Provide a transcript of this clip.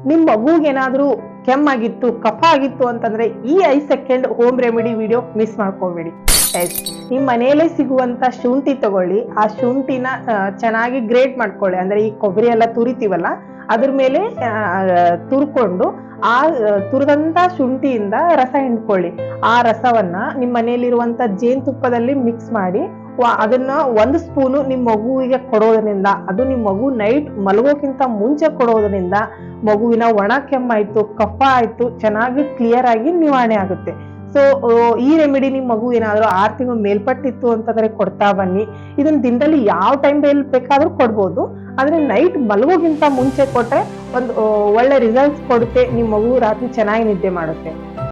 ನಿಮ್ ಮಗುಗೆ ಏನಾದ್ರೂ ಕೆಮ್ಮಾಗಿತ್ತು, ಕಫ ಆಗಿತ್ತು ಅಂತಂದ್ರೆ ಈ 5 second home remedy video miss ಮಾಡ್ಕೋಬೇಡಿ. ನಿಮ್ ಮನೆಯಲ್ಲೇ ಸಿಗುವಂತ ಶುಂಠಿ ತಗೊಳ್ಳಿ. ಆ ಶುಂಠಿನ ಚೆನ್ನಾಗಿ ಗ್ರೇಟ್ ಮಾಡ್ಕೊಳ್ಳಿ. ಅಂದ್ರೆ ಈ ಕೊಬ್ಬರಿ ಎಲ್ಲ ತುರಿತೀವಲ್ಲ, ಅದ್ರ ಮೇಲೆ ತುರ್ಕೊಂಡು ಆ ತುರಿದಂತ ಶುಂಠಿಯಿಂದ ರಸ ಹಿಂಡ್ಕೊಳ್ಳಿ. ಆ ರಸವನ್ನ ನಿಮ್ ಮನೆಯಲ್ಲಿರುವಂತ ಜೇನುತುಪ್ಪದಲ್ಲಿ ಮಿಕ್ಸ್ ಮಾಡಿ ಅದನ್ನ 1 ಸ್ಪೂನು ನಿಮ್ ಮಗುವಿಗೆ ಕೊಡೋದ್ರಿಂದ, ಅದು ನಿಮ್ ಮಗು ನೈಟ್ ಮಲಗೋಕ್ಕಿಂತ ಮುಂಚೆ ಕೊಡೋದ್ರಿಂದ ಮಗುವಿನ ಒಣ ಕೆಮ್ಮಾಯ್ತು, ಕಫ ಆಯ್ತು ಚೆನ್ನಾಗಿ ಕ್ಲಿಯರ್ ಆಗಿ ನಿವಾರಣೆ ಆಗುತ್ತೆ. ಸೊ ಈ ರೆಮಿಡಿ ನಿಮ್ ಮಗು ಏನಾದ್ರು 6 ತಿಂಗಳು ಮೇಲ್ಪಟ್ಟಿತ್ತು ಅಂತಂದ್ರೆ ಕೊಡ್ತಾ ಬನ್ನಿ. ಇದನ್ನ ದಿನದಲ್ಲಿ ಯಾವ ಟೈಮ್ ಬೇಕಾದ್ರೂ ಕೊಡ್ಬೋದು, ಆದ್ರೆ ನೈಟ್ ಮಲಗೋಕ್ಕಿಂತ ಮುಂಚೆ ಕೊಟ್ರೆ ಒಂದು ಒಳ್ಳೆ ರಿಸಲ್ಟ್ಸ್ ಕೊಡುತ್ತೆ. ನಿಮ್ ಮಗು ರಾತ್ರಿ ಚೆನ್ನಾಗಿ ನಿದ್ದೆ ಮಾಡುತ್ತೆ.